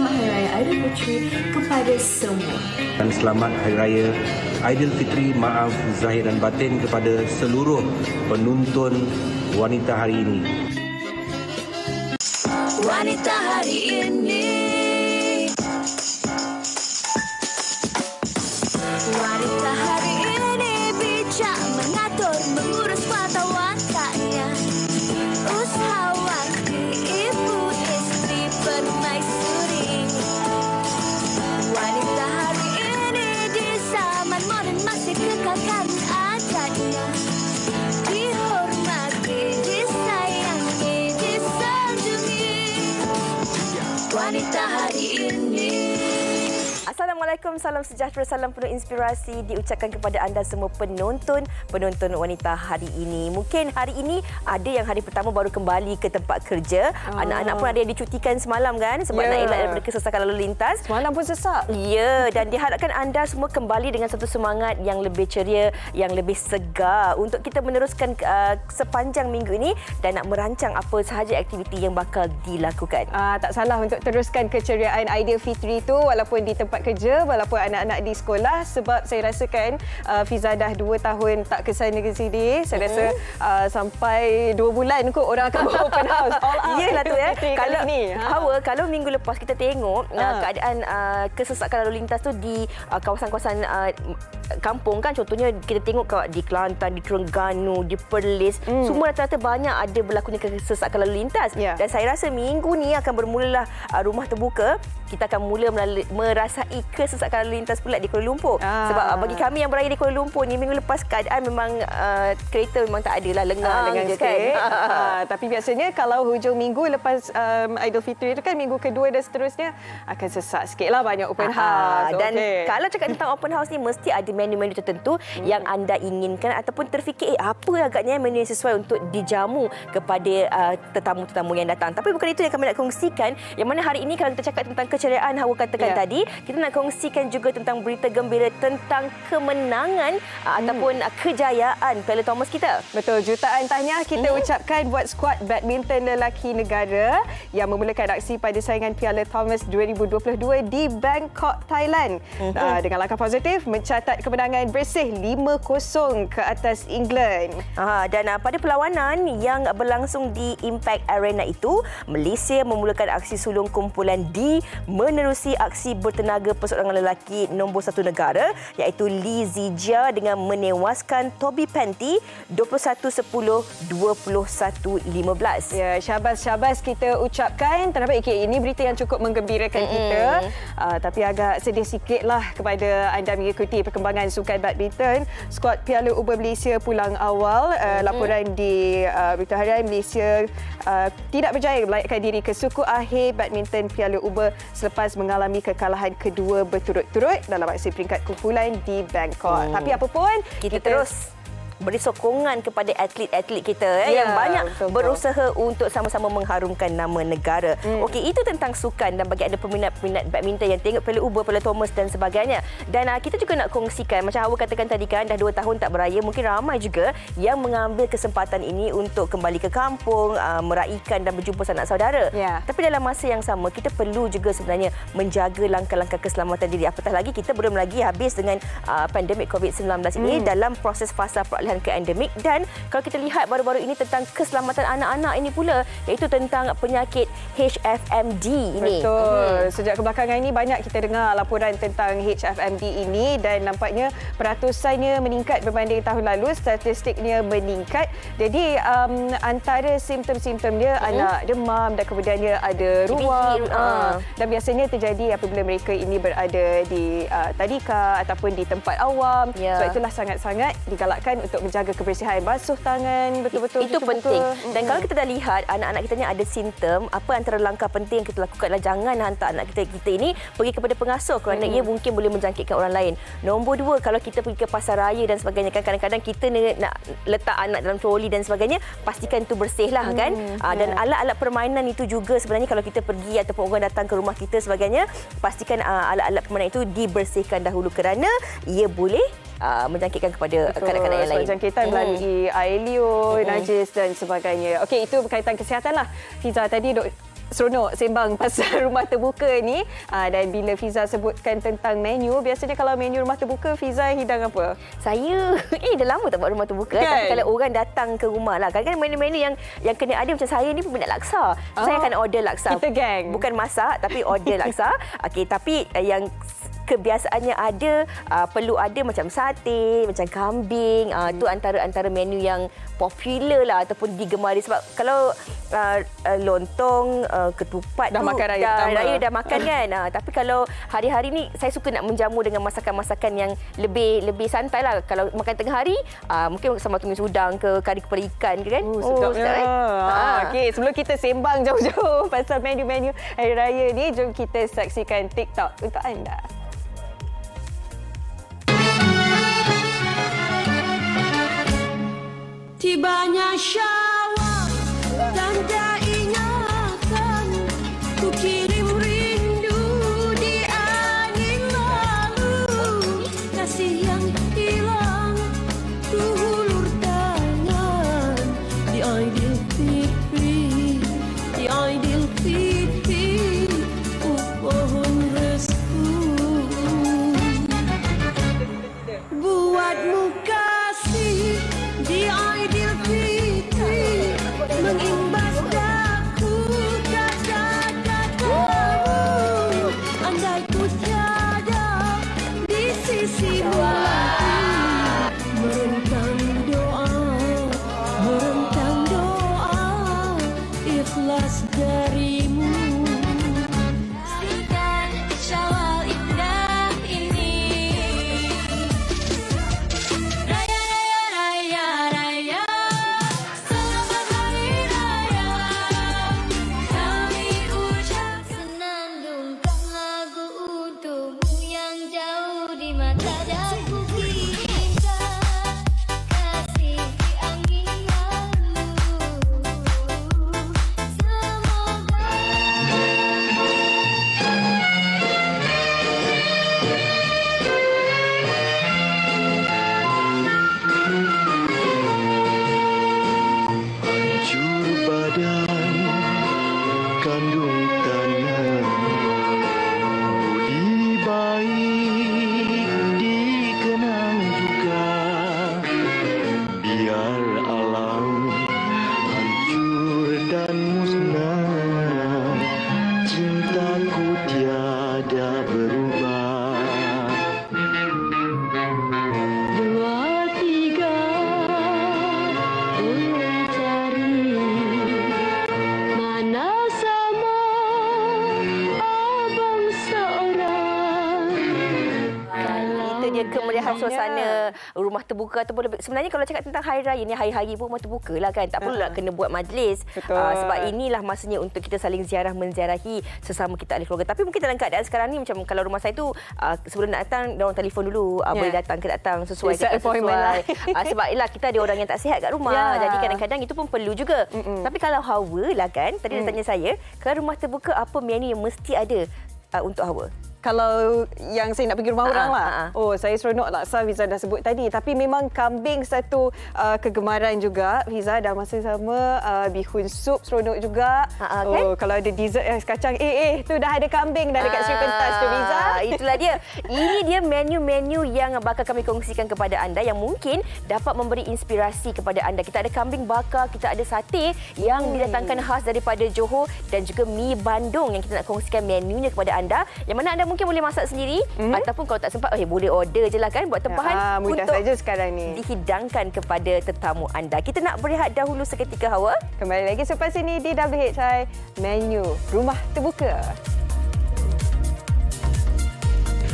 selamat Hari Raya Aidilfitri kepada semua. Dan selamat Hari Raya Aidilfitri, maaf zahir dan batin kepada seluruh penonton wanita hari ini. Wanita hari ini. Wanita hari ini bijak mengatur, mengurus mata wataknya. Usahawati, ibu, istri, permaisuri. Wanita hari ini di zaman modern masih kekalkan adatnya. Dihormati, disayangi, disanjungi. Wanita hari ini. Assalamualaikum, salam sejahtera, salam penuh inspirasi diucapkan kepada anda semua penonton wanita hari ini. Mungkin hari ini ada yang hari pertama baru kembali ke tempat kerja. Anak-anak pun ada yang dicutikan semalam kan sebab nak elak daripada kesesakan lalu lintas. Semalam pun sesak. Ya, dan diharapkan anda semua kembali dengan satu semangat yang lebih ceria, yang lebih segar untuk kita meneruskan sepanjang minggu ini dan nak merancang apa sahaja aktiviti yang bakal dilakukan. Tak salah untuk teruskan keceriaan Aidilfitri itu walaupun di tempat kerja, walaupun anak-anak di sekolah, sebab saya rasakan Fiza dah 2 tahun tak ke sana ke sini. Saya rasa sampai 2 bulan kot orang akan buat open house. All out. Iyalah tu ya. Kalau ni, kalau minggu lepas kita tengok keadaan kesesakan lalu lintas tu di kawasan-kawasan kampung kan, contohnya kita tengok di Kelantan, di Terengganu, di Perlis, semua rata-rata banyak ada berlakunya kesesakan lalu lintas. Dan saya rasa minggu ni akan bermulalah rumah terbuka. Kita akan mula merasai kesesakan lalu lintas pula di Kuala Lumpur. Sebab bagi kami yang berada di Kuala Lumpur ni, minggu lepas keadaan memang kereta memang tak adalah, lengang je kan. Tapi biasanya kalau hujung minggu lepas Aidilfitri itu kan, minggu kedua dan seterusnya akan sesak sikit lah, banyak open house. Dan kalau cakap tentang open house ni, mesti ada menu-menu tertentu yang anda inginkan ataupun terfikir apa agaknya menu yang sesuai untuk dijamu kepada tetamu-tetamu yang datang. Tapi bukan itu yang kami nak kongsikan. Yang mana hari ini kalau kita cakap tentang keceriaan Hawa katakan tadi, kita nak kongsikan juga tentang berita gembira tentang kemenangan ataupun kejayaan Piala Thomas kita. Betul, jutaan tahniah kita ucapkan buat skuad badminton lelaki negara yang memulakan aksi pada saingan Piala Thomas 2022 di Bangkok, Thailand. Dengan langkah positif mencatat kemenangan bersih 5-0 ke atas England. Dan pada perlawanan yang berlangsung di Impact Arena itu, Malaysia memulakan aksi sulung kumpulan D menerusi aksi bertenaga perseorangan lelaki nombor 1 negara iaitu Lee Zijia dengan menewaskan Toby Panty 21-10, 21-15. Ya, syabas kita ucapkan terhadap ini berita yang cukup menggembirakan kita. Tapi agak sedih sikitlah kepada anda mengikuti perkembangan sukan badminton. Skuad Piala Uber Malaysia pulang awal. Laporan di berita harian, Malaysia tidak berjaya melayakkan diri ke suku akhir badminton Piala Uber selepas mengalami kekalahan kedua berturut-turut dalam aksi peringkat kumpulan di Bangkok. Tapi apapun, kita terus beri sokongan kepada atlet-atlet kita yang banyak berusaha untuk sama-sama mengharumkan nama negara. Okey, itu tentang sukan dan bagi anda peminat-peminat badminton yang tengok Piala Uber, Piala Thomas dan sebagainya. Dan kita juga nak kongsikan, macam Hawa katakan tadi kan, dah 2 tahun tak beraya, mungkin ramai juga yang mengambil kesempatan ini untuk kembali ke kampung, meraihkan dan berjumpa sanak saudara. Tapi dalam masa yang sama, kita perlu juga sebenarnya menjaga langkah-langkah keselamatan diri. Apatah lagi kita belum lagi habis dengan pandemik COVID-19 ini, dalam proses fasa peralihan ke endemik. Dan kalau kita lihat baru-baru ini tentang keselamatan anak-anak ini pula, iaitu tentang penyakit HFMD ini. Betul. Sejak kebelakangan ini banyak kita dengar laporan tentang HFMD ini dan nampaknya peratusannya meningkat berbanding tahun lalu, statistiknya meningkat. Jadi antara simptom-simptom dia anak demam dan kemudiannya ada ruam. Dan biasanya terjadi apabila mereka ini berada di tadika ataupun di tempat awam. Sebab itulah sangat-sangat digalakkan untuk menjaga kebersihan, basuh tangan betul-betul. Itu penting. Dan kalau kita dah lihat anak-anak kita ni ada simptom, apa antara langkah penting yang kita lakukan adalah jangan hantar anak kita ini pergi kepada pengasuh kerana ia mungkin boleh menjangkitkan orang lain. Nombor 2, kalau kita pergi ke pasar raya dan sebagainya kan, kadang-kadang kita nak letak anak dalam troli dan sebagainya, pastikan itu bersihlah kan. Dan alat-alat permainan itu juga sebenarnya kalau kita pergi ataupun orang datang ke rumah kita sebagainya, pastikan alat-alat permainan itu dibersihkan dahulu kerana ia boleh menjangkitkan kepada kanak-kanak yang lain. Jangkitan melalui air liur, najis dan sebagainya. Okey, itu berkaitan kesihatan lah. Fiza, tadi seronok sembang pasal rumah terbuka ni. Dan bila Fiza sebutkan tentang menu, biasanya kalau menu rumah terbuka, Fiza hidang apa? Saya dah lama tak buat rumah terbuka kan? Tapi kalau orang datang ke rumah lah, kadang-kadang menu-menu yang kena ada, macam saya ni peminat laksa. Saya akan order laksa. Kita geng. Bukan masak tapi order laksa. Okey, tapi yang kebiasaannya ada, perlu ada macam sate, macam kambing. Tu antara menu yang popular lah ataupun digemari. Sebab kalau lontong, ketupat dah tu, makan raya dah makan kan. Tapi kalau hari-hari ni saya suka nak menjamu dengan masakan-masakan yang lebih santai lah. Kalau makan tengah hari, mungkin sama tumis udang ke, kari kepala ikan ke kan. Sedapnya. Okey, sebelum kita sembang jauh-jauh pasal menu-menu hari raya ni, jom kita saksikan TikTok untuk anda. Tibanya Syawal dan tak ingatan, ku kirim rindu di angin lalu. Kasih yang hilang ku hulur tangan di Aidilfitri, di Aidilfitri, ku pohon restu buatmu kasih di Aidilfitri, mengimbas daku kata-katamu. Andai ku tiada di sisimu lagi, merentang doa ikhlas darimu. Pastikan Syawal indah ini. Kemeriahan suasana rumah terbuka ataupun sebenarnya kalau cakap tentang hari raya ni, hari-hari pun rumah terbuka lah kan. Tak perlulah kena buat majlis. Sebab inilah masanya untuk kita saling ziarah menziarahi sesama kita ahli keluarga. Tapi mungkin dalam keadaan sekarang ni, macam kalau rumah saya tu sebelum nak datang, diorang telefon dulu, boleh datang ke datang sesuai ke tak sesuai. Sebab ialah kita ada orang yang tak sihat kat rumah. Jadi kadang-kadang itu pun perlu juga. Tapi kalau Hawa lah kan, tadi dia tanya saya, kalau rumah terbuka apa menu yang mesti ada untuk Hawa? Kalau yang saya nak pergi rumah orang lah. Saya seronok laksa, Fiza dah sebut tadi. Tapi memang kambing satu kegemaran juga, Fiza. Dan masa sama bihun sup seronok juga. Kalau ada dessert ais kacang, tu dah ada kambing dah dekat Sri Pentas tu, Fiza. Itulah dia. Ini dia menu-menu yang bakal kami kongsikan kepada anda yang mungkin dapat memberi inspirasi kepada anda. Kita ada kambing bakar, kita ada sate yang didatangkan khas daripada Johor dan juga mi Bandung yang kita nak kongsikan menunya kepada anda. Yang mana anda mungkin boleh masak sendiri ataupun kalau tak sempat boleh order je lah kan buat tempahan mudah untuk saja sekarang ni dihidangkan kepada tetamu anda. Kita nak berehat dahulu seketika, Hawa. Kembali lagi selepas ini di WHI Menu Rumah Terbuka.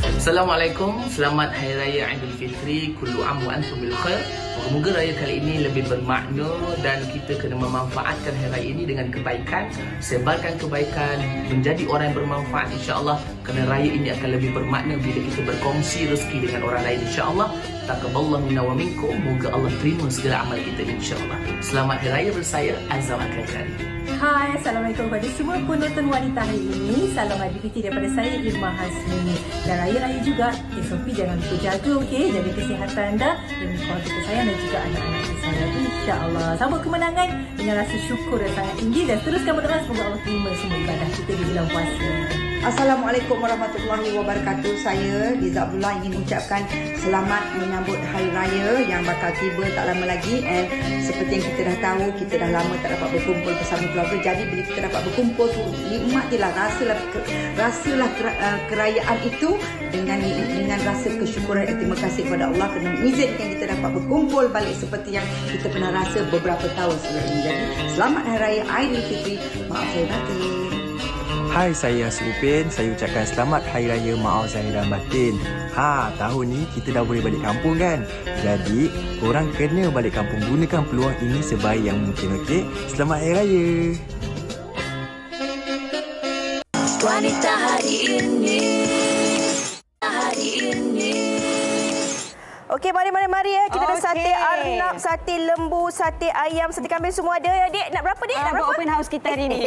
Assalamualaikum, selamat Hari Raya Aidilfitri, kullu am wa antum bil khair. Moga-moga raya kali ini lebih bermakna dan kita kena memanfaatkan hari raya ini dengan kebaikan, sebarkan kebaikan, menjadi orang yang bermanfaat insya-Allah. Kerana raya ini akan lebih bermakna bila kita berkongsi rezeki dengan orang lain insya-Allah. Taqabbalallahu minna wa minkum. Moga Allah terima segala amal kita insya-Allah. Selamat Hari Raya bersaya Azam Akadari. Hai, Assalamualaikum kepada semua penonton wanita hari ini. Salam Aidilfitri daripada saya, Irma Hasmi. Dan raya-raya juga, SOP jangan lupa jaga, okey? Jaga kesihatan anda dan keluarga tersayang dan juga anak-anak tersayang. InsyaAllah. Sambut kemenangan dengan rasa syukur yang sangat tinggi dan teruskan berdoa semoga Allah terima semua ibadah kita di bulan puasa. Assalamualaikum warahmatullahi wabarakatuh. Saya Liza Abdullah ingin mengucapkan selamat menyambut Hari Raya yang bakal tiba tak lama lagi. And seperti yang kita dah tahu, kita dah lama tak dapat berkumpul bersama keluarga. Jadi bila kita dapat berkumpul tu, nikmatilah, rasalah kerayaan itu dengan rasa kesyukuran dan terima kasih kepada Allah kerana mengizinkan kita dapat berkumpul balik seperti yang kita pernah rasa beberapa tahun sebelum ini. Jadi selamat Hari Raya Aidilfitri. Maaf saya batin. Hai, saya Yasir Upin. Saya ucapkan selamat Hari Raya Maaf Zahir dan Batin. Tahun ni kita dah boleh balik kampung kan? Jadi, korang kena balik kampung. Gunakan peluang ini sebaik yang mungkin, okey? Selamat Hari Raya. Wanita hari ini. Okey, mari ya. Kita ada sate arnab, sate lembu, sate ayam, sate kambing semua ada ya, Dik. Nak berapa, Dik? Nak berapa? Open house kita hari ni.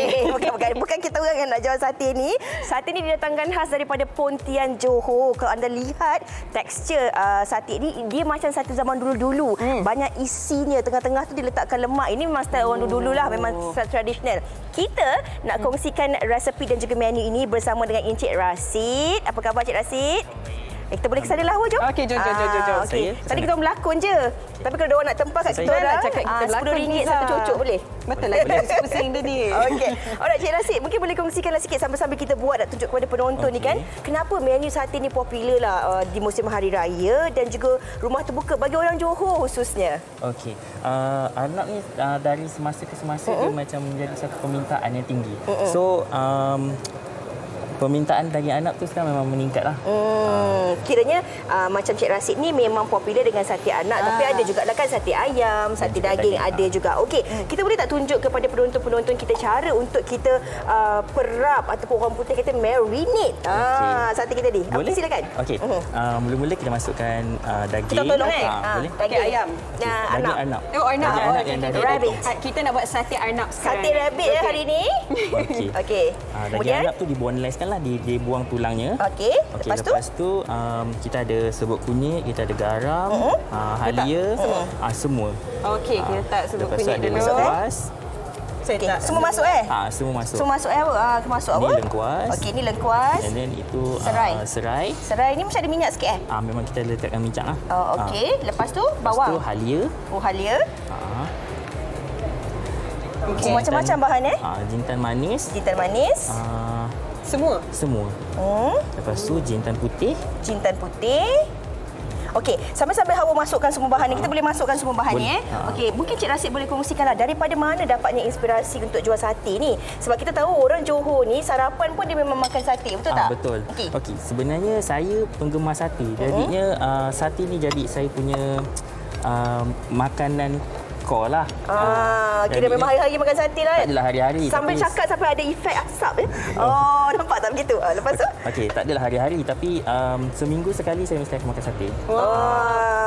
Bukan kita orang yang nak jual sate ni. Sate ni didatangkan khas daripada Pontian, Johor. Kalau anda lihat tekstur sate ni, dia macam sate zaman dulu-dulu. Banyak isinya. Tengah-tengah tu diletakkan lemak. Ini memang style orang dulu-dulu lah. Memang style tradisional. Kita nak kongsikan resepi dan juga menu ini bersama dengan Encik Rasid. Apa khabar, Cik Rasid? Kita boleh ke sana lah, jom. Okey, jom. Okay. Tadi kita orang berlakon je. Tapi kalau ada orang nak tempah kat kita orang, RM10 satu cocok boleh? Betul lah. Pusing tadi. Okey. Alright, Cik Rasid, mungkin boleh kongsikanlah sikit sambil-sambil kita buat nak tunjuk kepada penonton ni kan. Kenapa menu sate ni popular lah di musim Hari Raya dan juga rumah terbuka bagi orang Johor khususnya? Okey. Arnab ni dari semasa ke semasa dia macam menjadi satu permintaan yang tinggi. So, permintaan daging arnab tu sekarang memang meningkat lah. Kiranya macam Cik Rasid ni memang popular dengan sate arnab, tapi ada juga lah kan sate ayam, sate daging ada juga. Okey, kita boleh tak tunjuk kepada penonton-penonton kita cara untuk kita perap ataupun orang putih kata marinate sate kita ni? Boleh? Okay, silakan. Okey. Mula-mula kita masukkan daging. Kita tolong boleh. Daging ayam. Daging arnab. Oh, arnab. Daging arnab yang dah Rabbit. Kita nak buat sate arnab sekarang. Sate rabbit ya hari ni. Okey. Daging arnab tu dibonelise lah, dibuang tulangnya. Okey. Lepas tu kita ada serbuk kunyit, kita ada garam, halia, semua. Okey, kita letak serbuk kunyit dulu. Lepas tu ada lengkuas. Okay. Semua masuk Semua masuk. Semua masuk masuk apa? Ni lengkuas. Okey, ni lengkuas. And then itu serai. serai. Serai ni mesti ada minyak sikit Memang kita letakkan minyak lah. Okey. Lepas tu bawang. Lepas tu halia. Halia. Okay. Macam-macam bahan Jintan manis. Jintan manis. Semua. Lepas tu jintan putih. Okey, sambil-sambil Hawa masukkan semua bahan ni, kita boleh masukkan semua bahan ni Okey, mungkin Cik Rasid boleh kongsikanlah daripada mana dapatnya inspirasi untuk jual sate ni? Sebab kita tahu orang Johor ni sarapan pun dia memang makan sate, betul tak? Betul. Okey, sebenarnya saya penggemar sate. Jadinya sate ni jadi saya punya makanan core lah. Kira memang hari-hari makan sate lah. Tak adalah hari-hari. Sambil cakap sampai ada efek asap nampak tak begitu? Lepas tu? Okey, tak adalah hari-hari tapi seminggu sekali saya mesti akan makan sate.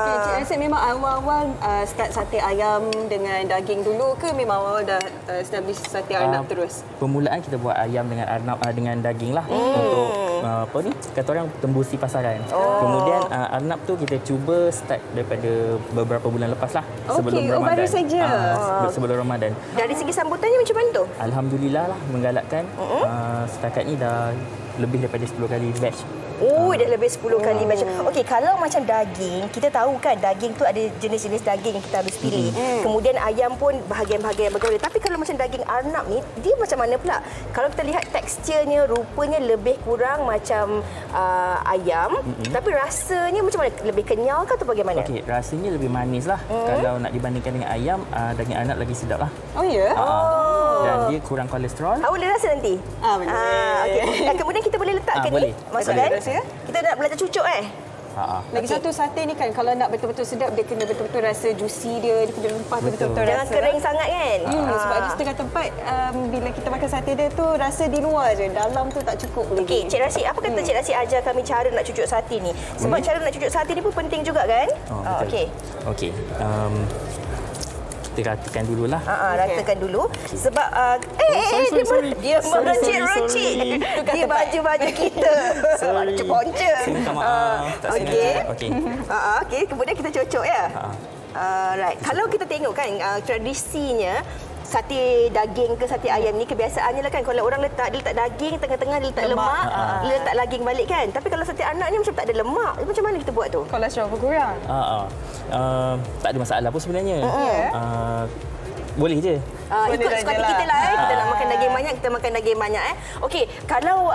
Cik Rasid memang awal-awal start sate ayam dengan daging dulu ke memang awal dah establish sate arnab terus? Permulaan kita buat ayam dengan arnab dengan daging lah untuk kata orang tembusi pasaran. Kemudian arnab tu kita cuba start daripada beberapa bulan lepas lah sebelum Ramadan. Baru saja. Sebelum Ramadan. Dari segi sambutannya macam mana tu? Alhamdulillah lah menggalakkan. Setakat ni dah lebih daripada 10 kali batch. Dah lebih 10 kali batch. Okey, kalau macam daging, kita tahu kan daging tu ada jenis-jenis daging yang kita harus pilih. Kemudian ayam pun bahagian-bahagian berbeza. Tapi kalau macam daging arnab ni, dia macam mana pula? Kalau kita lihat teksturnya, rupanya lebih kurang macam ayam. Tapi rasanya macam mana? Lebih kenyal ke atau bagaimana? Okey, rasanya lebih manis lah. Kalau nak dibandingkan dengan ayam, daging arnab lagi sedap lah. Oh ya? Dan dia kurang kolesterol. Awak boleh rasa nanti? Boleh. Dan kemudian kita boleh letakkan ni? Masukkan? Kita nak belajar cucuk Lagi satu sate ni kan kalau nak betul-betul sedap dia kena betul-betul rasa juicy dia kena lempah betul-betul rasa. Jangan kering sangat kan? Sebab ada setengah tempat bila kita makan sate dia tu rasa di luar je, dalam tu tak cukup lagi. Okey, Cik Rasid, apa kata Cik Rasid ajar kami cara nak cucuk sate ni? Sebab cara nak cucuk sate ni pun penting juga kan? Okey. kita ratakan dululah. Ratakan dulu. Sebab dia meruncit-runcit di baju-baju kita. Ponca. Minta maaf. Okey, kemudian kita cocok ya. Right. Kalau kita tengok kan tradisinya sate daging ke sate ayam ni kebiasaannya lah kan, kalau orang letak, dia letak daging, tengah-tengah dia letak lemak, dia letak daging balik kan. Tapi kalau sate anak ni macam tak ada lemak. Macam mana kita buat tu? Kolesterol berkurang. Tak ada masalah pun sebenarnya. Boleh je. Ikut suka hati kita lah. Kita nak makan daging banyak, kita makan daging banyak. Okey, kalau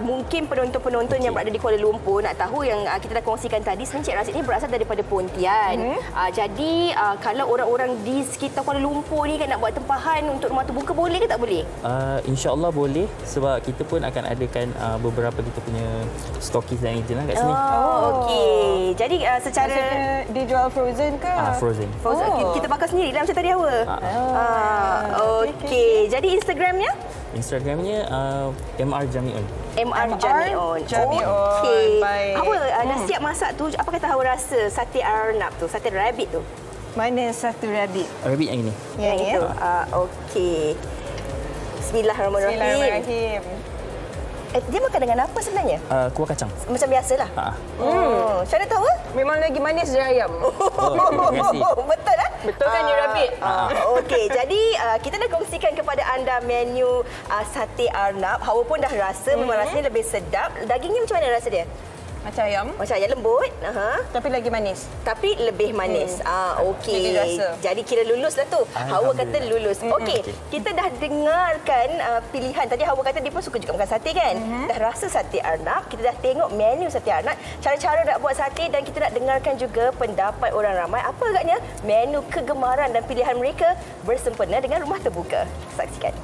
mungkin penonton-penonton yang berada di Kuala Lumpur nak tahu yang kita dah kongsikan tadi, sebenarnya Cik Rasid ni berasal daripada Pontian. Jadi kalau orang-orang di sekitar Kuala Lumpur ni kan nak buat tempahan untuk rumah terbuka, boleh ke tak boleh? InsyaAllah boleh, sebab kita pun akan adakan beberapa kita punya stokis dan agent lah kat sini. Okey. Jadi secara dijual frozen ke? Frozen. Kita bakar sendiri lah macam tadi awal. Okey. Jadi Instagramnya? Instagramnya MR Jamiun. MR Jamiun. Okey. Awal dah siap masak tu. Apa kata awal rasa sate arnab tu, sate rabbit tu? Mana satu rabbit? Rabbit yang ini. Yang itu. Okey. Bismillahirrahmanirrahim. Dia makan dengan apa sebenarnya? Kuah kacang. Macam biasalah. Saya dah tahu. Memang lagi manis dari ayam. Betul lah. Betul kan you rabbit? Okey, jadi kita dah kongsikan kepada anda menu sate arnab. Hawa pun dah rasa, memang rasanya lebih sedap. Dagingnya macam mana rasa dia? Macam ayam. Macam ayam lembut. Tapi lagi manis. Tapi lebih manis. Okey. Jadi kira lulus lah tu. Hawa kata lulus. Okey. Kita dah dengarkan pilihan. Tadi Hawa kata dia pun suka juga makan sate kan? Dah rasa sate arnab. Kita dah tengok menu sate arnab. Cara-cara nak buat sate dan kita nak dengarkan juga pendapat orang ramai. Apa agaknya menu kegemaran dan pilihan mereka bersempena dengan rumah terbuka. Saksikan.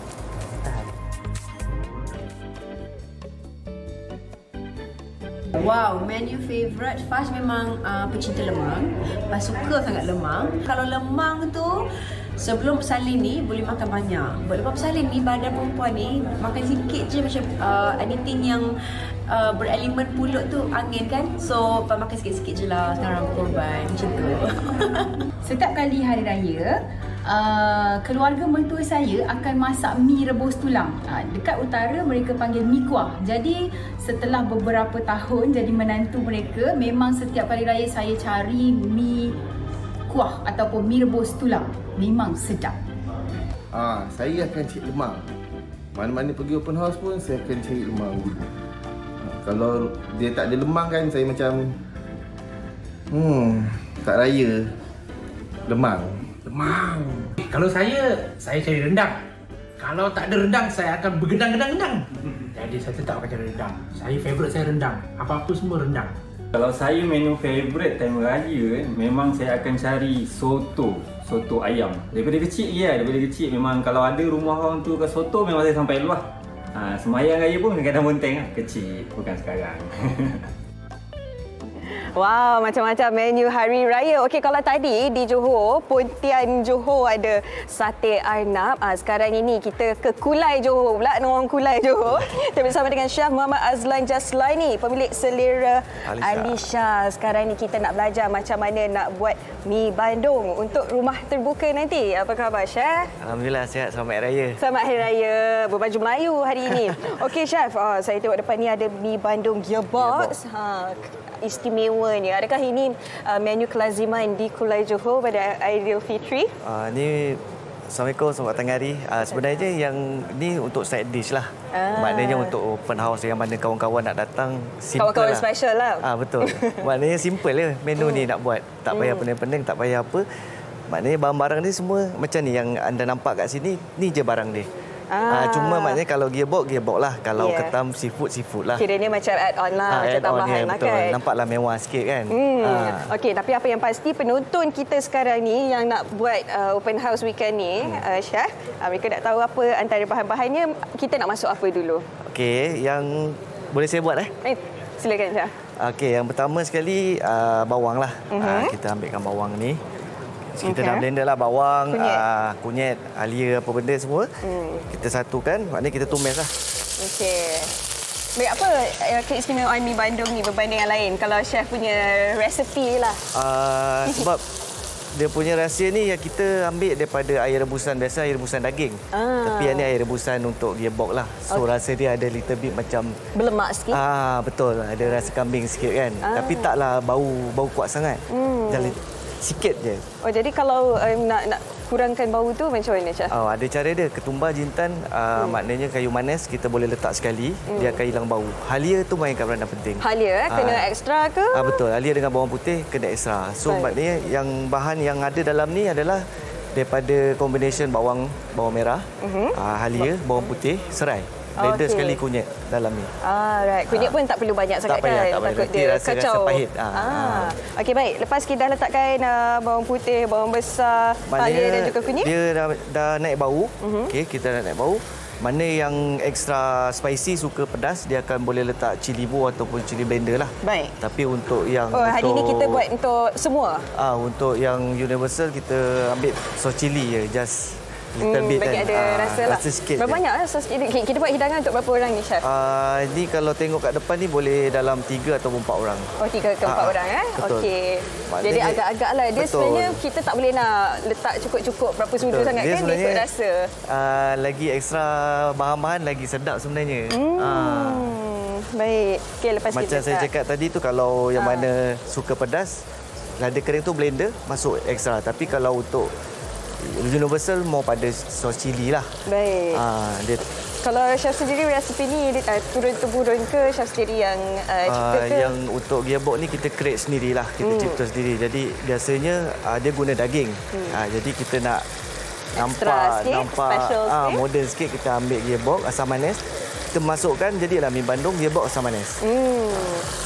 Wow, menu favourite Faz memang pecinta lemang. Faz suka sangat lemang. Kalau lemang tu sebelum bersalin ni boleh makan banyak. Lepas bersalin ni badan perempuan ni makan sikit je macam anything yang berelemen pulut tu angin kan. So makan sikit-sikit je lah sekarang korban macam tu. Setiap kali hari raya keluarga mentua saya akan masak mi rebus tulang. Dekat utara mereka panggil mi kuah. Jadi setelah beberapa tahun jadi menantu mereka, memang setiap kali raya saya cari mi kuah ataupun mi rebus tulang. Memang sedap. Saya akan cari lemang. Mana-mana pergi open house pun saya akan cari lemang dulu. Kalau dia tak ada lemang kan, saya macam tak raya. Lemang. Kalau saya cari rendang. Kalau tak ada rendang, saya akan bergendang-gendang-gendang. Jadi saya tetap akan cari rendang. Favourite saya rendang. Apa-apa semua rendang. Kalau saya menu favourite time raya, memang saya akan cari soto ayam. Daripada kecil memang kalau ada rumah orang tu ke soto, memang saya sampai luar. Semayang raya pun kadang-kadang bonteng lah. Kecil, bukan sekarang. Wow, macam-macam menu hari raya. Okey, kalau tadi di Johor, Pontian Johor ada sate arnab. Sekarang ini kita ke Kulai Johor pula, orang Kulai Johor. Kita bersama dengan Chef Muhammad Azlan Jaslaini, pemilik Selera Alisha. Sekarang ni kita nak belajar macam mana nak buat mi bandung untuk rumah terbuka nanti. Apa khabar, Chef? Alhamdulillah, sihat. Selamat Hari Raya. Selamat Hari Raya. Berbaju Melayu hari ini. Okey, Chef. Saya tengok depan ni ada mi bandung gearbox. Istimewanya. Adakah ini menu kelaziman di Kulai Johor pada Aidilfitri? Ni Assalamualaikum, selamat datang hari. Sebenarnya yang ni untuk side dish lah. Maknanya untuk open house yang mana kawan-kawan nak datang, simple kawan-kawan lah. special lah. Betul. Maknanya simple je menu ni nak buat. Tak payah pening-pening, tak payah apa. Maknanya barang-barang ni semua macam ni yang anda nampak kat sini, ni je barang dia. Cuma maknanya kalau gearbox lah. Kalau ketam seafood lah. Kiranya macam add-on lah, macam tambahan lah kan. Nampaklah mewah sikit kan. Okey, tapi apa yang pasti penonton kita sekarang ni yang nak buat open house weekend ni, Chef, mereka nak tahu apa antara bahan-bahannya. Kita nak masuk apa dulu? Okey, yang boleh saya buat silakan, Chef. Okey, yang pertama sekali bawang lah. Kita ambilkan bawang ni. Kita dah blender lah bawang, kunyit, halia, apa benda semua. Kita satukan, maknanya kita tumis lah. Okey. Baik, apa keistimewaan mi bandung ni berbanding yang lain? Kalau chef punya resepi lah. Sebab dia punya rahsia ni yang kita ambil daripada air rebusan biasa, air rebusan daging. Tapi yang ni air rebusan untuk gearbox lah. So rasa dia ada little bit macam berlemak sikit. Betul, ada rasa kambing sikit kan. Tapi taklah bau kuat sangat. Dan sikit je. Oh, jadi kalau nak kurangkan bau tu macam mana, Chef? Ada cara dia. Ketumbar jintan maknanya kayu manis kita boleh letak sekali, dia akan hilang bau. Halia tu mainkan peranan penting. Halia kena ekstra ke? Betul. Halia dengan bawang putih kena ekstra. So maknanya yang bahan yang ada dalam ni adalah daripada combination bawang merah, halia, bawang putih, serai. Blender sekali kunyit dalam ni. Right. Kunyit pun tak perlu banyak sangat kan? Takut dia kacau. Rasa pahit. Okey, baik. Lepas kita dah letakkan bawang putih, bawang besar, halia dan juga kunyit. Dia dah naik bau. Okey, kita dah naik bau. Mana yang extra spicy, suka pedas, dia akan boleh letak cili bo ataupun cili blender lah. Baik. Tapi untuk yang hari ni kita buat untuk semua? Untuk yang universal kita ambil sos cili je, just little bit bagi kan. Ada rasa lah. Rasa sikit. Berapa banyak sos cili? Kita buat hidangan untuk berapa orang ni, Chef? Ni kalau tengok kat depan ni boleh dalam 3 atau 4 orang. 3 ke 4 orang Okey. Jadi agak-agak lah. Dia sebenarnya kita tak boleh nak letak cukup-cukup berapa sudu sangat kan? Dia ikut rasa. Lagi ekstra bahan-bahan lagi sedap sebenarnya. Baik. Okey, lepas macam kita saya cakap tadi tu, kalau yang mana suka pedas, lada kering tu blender masuk ekstra. Tapi kalau untuk universal mau pada sos cili lah. Baik. Kalau Chef sendiri resipi ni turun-temurun ke Chef sendiri yang cipta ke? Yang untuk gearbox ni kita create sendirilah, kita cipta sendiri. Jadi biasanya dia guna daging. Jadi kita nak nampak moden sikit, kita ambil gearbox asam manis. Kita masukkan, jadilah mi Bandung gearbox asam manis.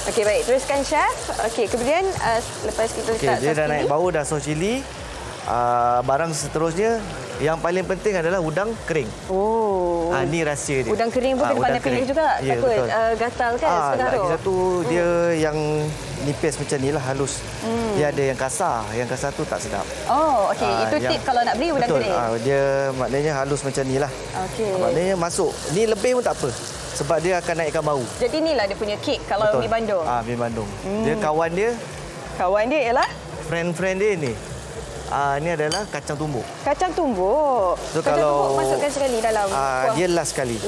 Okey, baik. Teruskan, Chef. Okey, kemudian lepas kita letak dia dah naik bau, dah sos cili. Barang seterusnya yang paling penting adalah udang kering. Ni rahsia dia. Udang kering pun kena pandai pilih juga. Takut gatal kan setengah tu. Lagi satu dia yang nipis macam ni lah, halus. Dia ada yang kasar. Yang kasar tu tak sedap. Okey. Itu tip kalau nak beli udang kering. Dia maknanya halus macam ni lah. Maknanya masuk. Ni lebih pun tak apa. Sebab dia akan naikkan bau. Jadi inilah dia punya kek kalau mi Bandung. Mi Bandung. Dia kawan dia ialah? Friend dia ni. Ini adalah kacang tumbuk. Kacang tumbuk. So, kacang tumbuk masukkan sekali dalam kuah. Dia last sekali.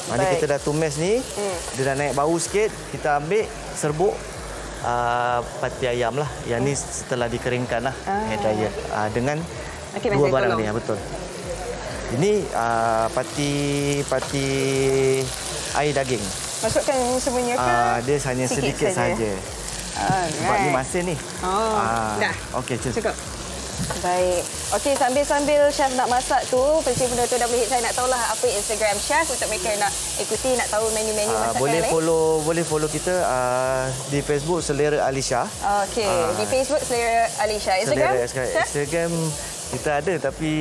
Mana kita dah tumis ni, dia dah naik bau sikit, kita ambil serbuk pati ayam lah. Yang ni setelah dikeringkan lah, hair dryer. Dengan dua barang ni, betul. Ini pati air daging. Masukkan semuanya ke? Dia hanya sedikit saja. Sebab ni masin ni. Dah. Okey, cukup. Baik. Okey, sambil-sambil Chef nak masak tu, pasti penonton WHI nak tahulah apa Instagram Chef untuk mereka nak ikuti, nak tahu menu-menu masakan boleh follow kita di Facebook Selera Alisha. Okey, di Facebook Selera Alisha. Instagram kita ada tapi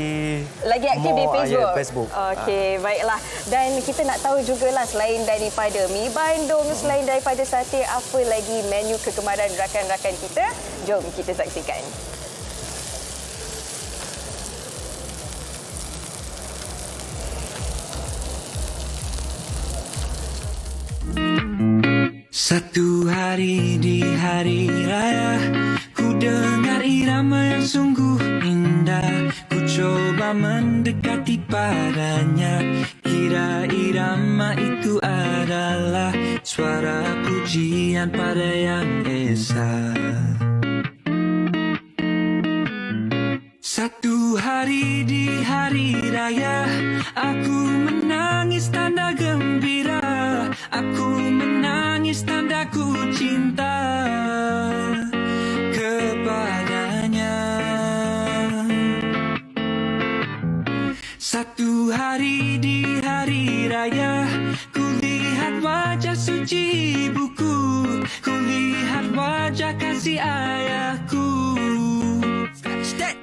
lagi aktif di Facebook. Facebook. Okey, baiklah. Dan kita nak tahu jugalah selain daripada mi Bandung, selain daripada sate, apa lagi menu kegemaran rakan-rakan kita? Jom kita saksikan. Satu hari di hari raya, ku dengar irama yang sungguh indah. Ku coba mendekati padanya, kira irama itu adalah suara pujian pada Yang Esa. Satu hari di hari raya, aku menangis tanda gembira. Aku menangis tanda ku cinta kepadanya. Satu hari di hari raya, ku lihat wajah suci ibuku, ku lihat wajah kasih ayahku.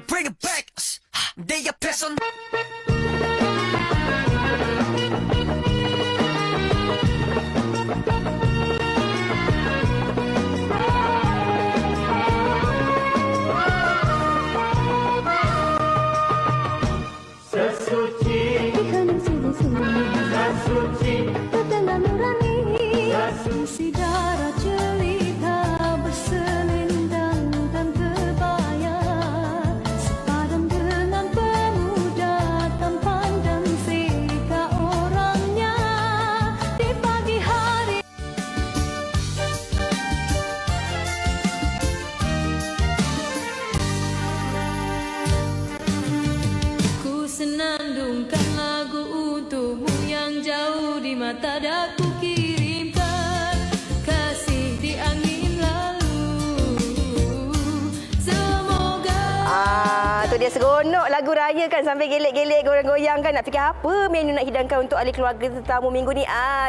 Bring it back, they are person. Darah cerita berselendang dan kebaya. mata daku kirimkan kasih di angin lalu. Semoga tu dia seronok lagu raya kan, sambil gelek-gelek goyang-goyang kan. Nak fikir apa menu nak hidangkan untuk ahli keluarga tetamu minggu ni.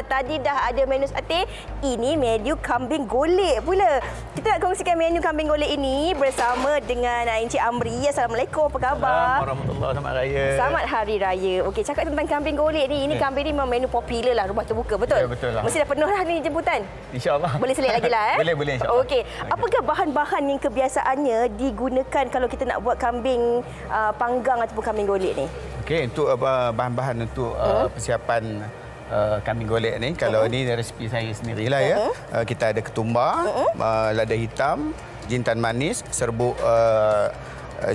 Tadi dah ada menu sate, ini menu kambing golek pula. Kita nak kongsikan menu kambing golek ini bersama dengan Encik Amri. Assalamualaikum, apa khabar? Warahmatullahi, selamat raya. Selamat Hari Raya. Okey, cakap tentang kambing golek ni. Ini kambing ni memang menu popular lah rumah terbuka, betul? Ya, betul lah. Mesti dah penuh lah ni jemputan. InsyaAllah. Boleh selit lagi lah Boleh insyaAllah. Okey. Apakah bahan-bahan yang kebiasaannya digunakan kalau kita nak buat kambing panggang ataupun kambing golek ni? Okey, untuk bahan-bahan untuk persiapan kambing golek ni, kalau ni resipi saya sendirilah ya. Kita ada ketumbar, lada hitam, jintan manis, serbuk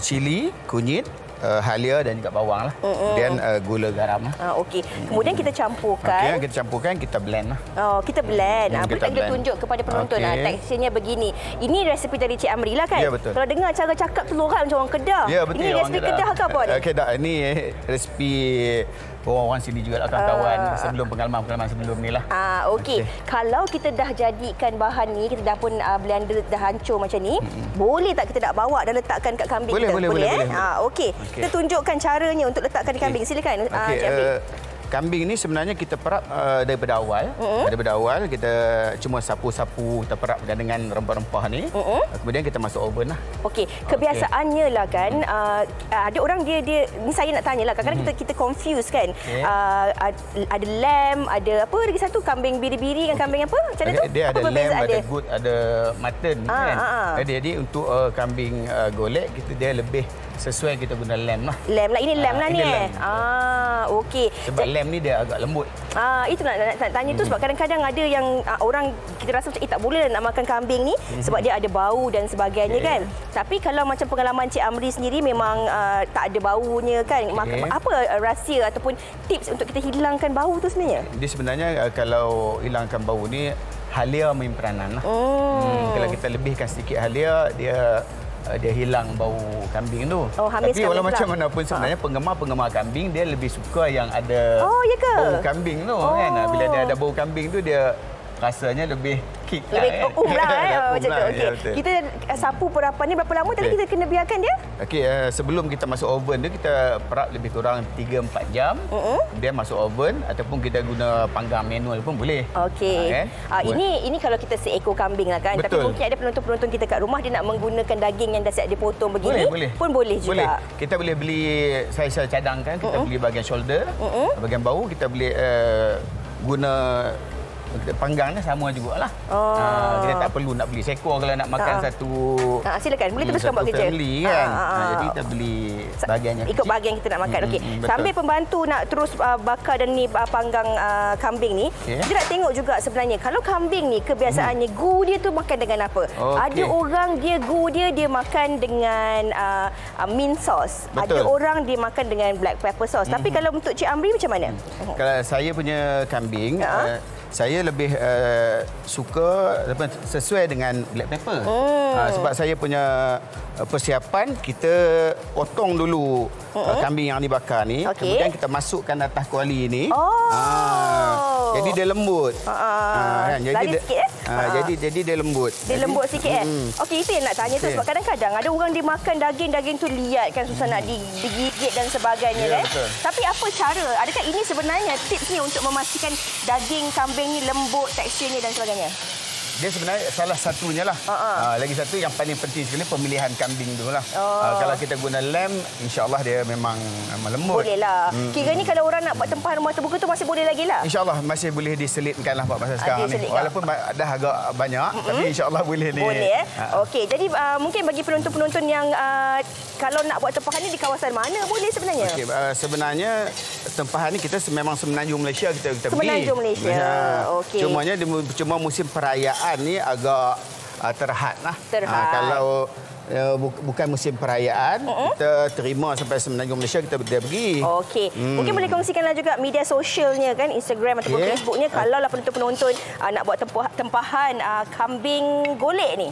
cili, kunyit, halia dan juga bawang lah. Kemudian gula garam lah. Okey. Kemudian kita campurkan. Okey, kita campurkan, kita blend lah. Kita blend. Kita Kita tunjuk kepada penonton teksturnya begini. Ini resipi dari Cik Amri lah kan? Ya, betul. Kalau dengar cara cakap tu lorat macam orang Kedah. Ya, betul. Ini resipi Kedah ke apa ni? Kedah. Ini resipi orang-orang sini juga lah, kawan-kawan sebelum pengalaman sebelum ni lah. Okey. Kalau kita dah jadikan bahan ni, kita dah pun blender dah hancur macam ni, boleh tak kita nak bawa dan letakkan kat kambing kita? Boleh. Okey. Kita tunjukkan caranya untuk letakkan di kambing. Silakan. Cik Amri. Kambing ni sebenarnya kita perap daripada awal. Daripada awal kita cuma sapu-sapu, kita perapkan dengan rempah-rempah ni. Kemudian kita masuk oven lah. Okey, kebiasaannya lah kan, ada orang dia ni saya nak tanya lah, kadang-kadang kita confuse kan. Ada lamb, ada apa lagi satu, kambing biri-biri dengan kambing apa? Macam mana tu? Dia ada lamb, ada dia? goat, ada mutton kan. Jadi untuk kambing golek dia lebih sesuai kita guna lamb lah. Lamb lah, ini lamb lah ni okey. Sebab lamb ni dia agak lembut. Itu nak tanya tu sebab kadang-kadang ada yang orang kita rasa macam tak boleh nak makan kambing ni sebab dia ada bau dan sebagainya kan. Tapi kalau macam pengalaman Cik Amri sendiri memang tak ada baunya kan. Apa rahsia ataupun tips untuk kita hilangkan bau tu sebenarnya? Dia sebenarnya kalau hilangkan bau ni halia main peranan lah. Kalau kita lebihkan sedikit halia, dia hilang bau kambing tu. Tapi walau macam mana pun sebenarnya penggemar kambing dia lebih suka yang ada bau kambing tu kan. Bila dia ada bau kambing tu dia rasanya lebih kick lah. Macam tu. Okey. Kita sapu perapan ni berapa lama tadi kita kena biarkan dia? Okey, sebelum kita masuk oven tu kita perap lebih kurang 3-4 jam. Kemudian masuk oven ataupun kita guna panggang manual pun boleh. Okey. Ini kalau kita seekor kambing lah kan. Betul. Tapi mungkin ada penonton-penonton kita kat rumah dia nak menggunakan daging yang dah siap dipotong begini pun boleh juga. Kita boleh beli, saya cadangkan kita beli bahagian shoulder, bahagian bahu kita boleh guna panggangnya sama jugalah. Kita tak perlu nak beli seekor kalau nak makan satu. Silakan, boleh teruskan buat kerja. Kan? Jadi kita beli bahagiannya. Ikut bahagian kita nak makan. Okey. Sambil pembantu nak terus bakar dan ni panggang kambing ni, kita nak tengok juga sebenarnya kalau kambing ni kebiasaannya gu dia tu makan dengan apa? Ada orang dia gu dia makan dengan mint sauce. Ada orang dia makan dengan black pepper sauce. Tapi kalau untuk Cik Amri macam mana? Kalau saya punya kambing saya lebih suka sesuai dengan black pepper. Sebab saya punya persiapan kita potong dulu kambing yang dibakar ni, kemudian kita masukkan atas kuali ni. Jadi dia lembut. Kan? Jadi dia lembut. Dia lembut sikit Okey, itu yang nak tanya tu sebab kadang-kadang ada orang dia makan daging tu liat kan, susah nak digigit dan sebagainya kan. Tapi apa cara? Adakah ini sebenarnya tipsnya untuk memastikan daging kambing ni lembut, teksturnya dan sebagainya? Dia sebenarnya salah satunya lah. Lagi satu yang paling penting sekali pemilihan kambing tu lah. Kalau kita guna lamb, insyaAllah dia memang lembut. Boleh lah. Kira ni kalau orang nak buat tempahan rumah terbuka tu masih boleh lagi lah? InsyaAllah masih boleh diselitkan lah buat masa sekarang ni. Walaupun dah agak banyak, tapi insyaAllah boleh ni. Boleh Okey, jadi mungkin bagi penonton-penonton yang kalau nak buat tempahan ni di kawasan mana boleh sebenarnya? Okey, sebenarnya tempahan ni kita memang Semenanjung Malaysia kita beli. Semenanjung Malaysia. Okey. Cuma musim perayaan ni agak terhad lah. Kalau bukan musim perayaan, kita terima sampai Semenanjung Malaysia kita pergi. Okey. Mungkin boleh kongsikanlah juga media sosialnya kan, Instagram ataupun Facebooknya kalau lah penonton-penonton nak buat tempahan kambing golek ni.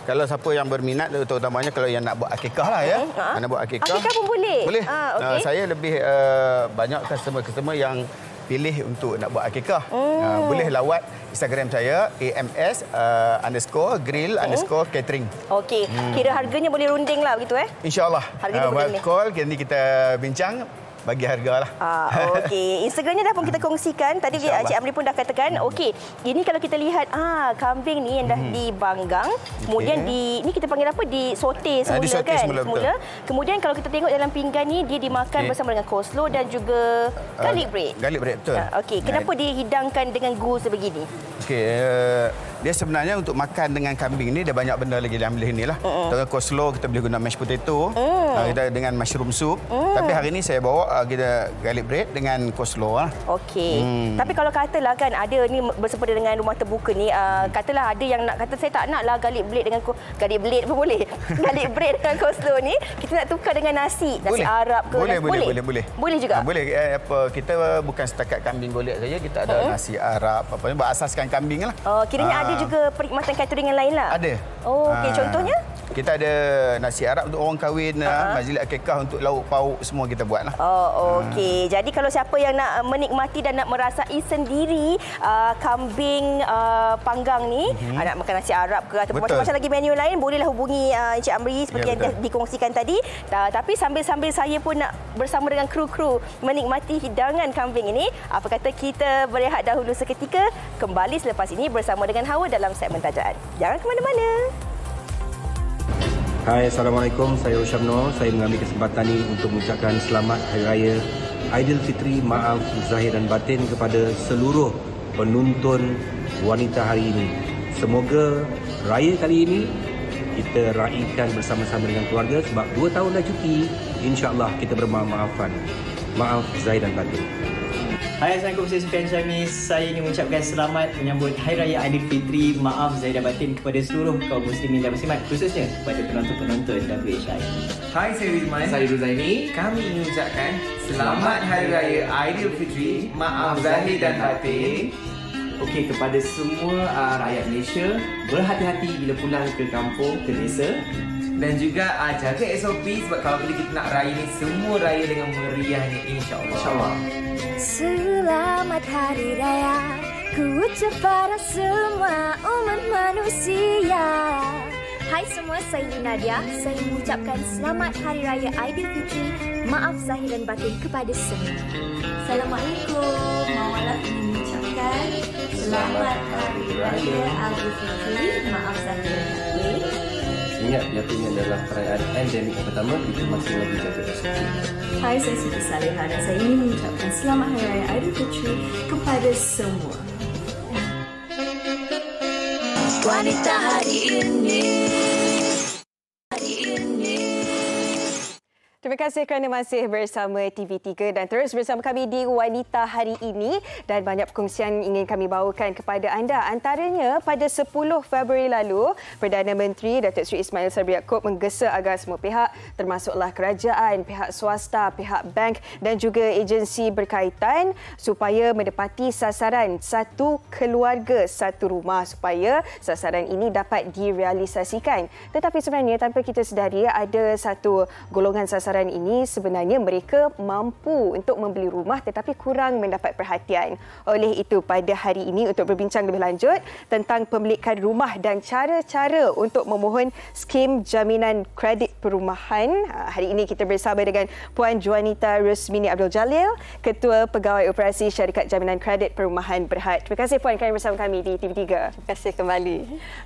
Kalau siapa yang berminat, terutamanya kalau yang nak buat akikah lah ya. Nak buat akikah. Akikah pun boleh? Boleh. Okay. Saya lebih banyak customer yang pilih untuk nak buat akikah, boleh lawat Instagram saya ams_grill_catering. Okey, kira harganya boleh runding lah begitu InsyaAllah. Harganya boleh call, kini kita bincang bagi harga lah. Okey, Instagramnya dah pun kita kongsikan. Tadi Cik Amri pun dah katakan. Okey, ini kalau kita lihat kambing ni yang dah dibanggang, kemudian ni kita panggil apa? Disote semula kan? Semula. Kemudian kalau kita tengok dalam pinggan ni dia dimakan bersama dengan coleslaw dan juga garlic bread. Garlic bread betul. Okey, kenapa dihidangkan dengan gu sebegini? Okey, dia sebenarnya untuk makan dengan kambing ni dia banyak benda lagi dalam ni lah. Dengan coleslaw kita boleh guna mashed potato, kita dengan mushroom soup. Tapi hari ni saya bawa kita garlic bread dengan coleslaw lah. Okey. Tapi kalau katalah kan ada ni bersempena dengan rumah terbuka ni, katalah ada yang nak kata saya tak naklah garlic bread dengan garlic bread pun boleh. Garlic bread dengan coleslaw ni kita nak tukar dengan nasi Arab ke? Boleh. Boleh juga. Boleh. Kita bukan setakat kambing golek saja, kita ada nasi Arab apa ni berasaskan kambing lah. Kiranya ada juga perkhidmatan catering yang lain lah. Ada. Okey, contohnya? Kita ada nasi Arab untuk orang kahwin, majlis akikah untuk lauk pauk semua kita buat lah. Okey. Jadi kalau siapa yang nak menikmati dan nak merasai sendiri kambing panggang ni, nak makan nasi Arab ke ataupun macam-macam lagi menu lain, bolehlah hubungi Encik Amri seperti yang dah dikongsikan tadi. Tapi sambil-sambil saya pun nak bersama dengan kru-kru menikmati hidangan kambing ini, apa kata kita berehat dahulu seketika, kembali selepas ini bersama dengan Hawa dalam segmen Tajaan. Jangan ke mana-mana. Hai, Assalamualaikum. Saya Rosyam Noor. Saya mengambil kesempatan ini untuk mengucapkan selamat Hari Raya Aidilfitri, maaf zahir dan batin kepada seluruh penonton wanita hari ini. Semoga raya kali ini kita raikan bersama-sama dengan keluarga sebab 2 tahun dah cuti. InsyaAllah kita bermaaf-maafan. Maaf zahir dan batin. Hai, Assalamualaikum, saya Sufian Syamis. Saya ingin mengucapkan selamat menyambut Hari Raya Aidilfitri, maaf zahir dan batin kepada seluruh kaum muslimin dan muslimat, khususnya kepada penonton-penonton WHI. Hai, saya Rizman. Saya Ruzaini. Kami ingin mengucapkan selamat Hari Raya Aidilfitri, maaf zahir dan batin. Okey, kepada semua rakyat Malaysia, berhati-hati bila pulang ke kampung, ke desa. Dan juga jaga SOP sebab kalau bila kita nak raya ni, semua raya dengan meriahnya, insyaAllah. InsyaAllah. Selamat Hari Raya, ku ucap pada semua umat manusia. Hai semua, saya Nadia. Saya mengucapkan selamat Hari Raya Aidilfitri, maaf zahir dan batin kepada semua. Assalamualaikum. Mawalah ingin mengucapkan selamat Hari Raya Aidilfitri, maaf zahir dan batin. Ingat, yang ini adalah perayaan endemik yang pertama, kita masih lagi jaga SOP. Hai, saya Siti Salihah dan saya ingin mengucapkan selamat Hari Raya Aidilfitri kepada semua. Wanita hari ini. Terima kasih kerana masih bersama TV3 dan terus bersama kami di Wanita Hari Ini, dan banyak perkongsian ingin kami bawakan kepada anda. Antaranya pada 10 Februari lalu, Perdana Menteri Datuk Seri Ismail Sabri Yaakob menggesa agar semua pihak, termasuklah kerajaan, pihak swasta, pihak bank dan juga agensi berkaitan supaya menepati sasaran satu keluarga, satu rumah, supaya sasaran ini dapat direalisasikan. Tetapi sebenarnya tanpa kita sedari, ada satu golongan sasaran ini sebenarnya mereka mampu untuk membeli rumah tetapi kurang mendapat perhatian. Oleh itu pada hari ini untuk berbincang lebih lanjut tentang pemilikan rumah dan cara-cara untuk memohon skim jaminan kredit perumahan, hari ini kita bersama dengan Puan Juanita Rusmini Abdul Jalil, Ketua Pegawai Operasi Syarikat Jaminan Kredit Perumahan Berhad. Terima kasih Puan kerana bersama kami di TV3. Terima kasih kembali.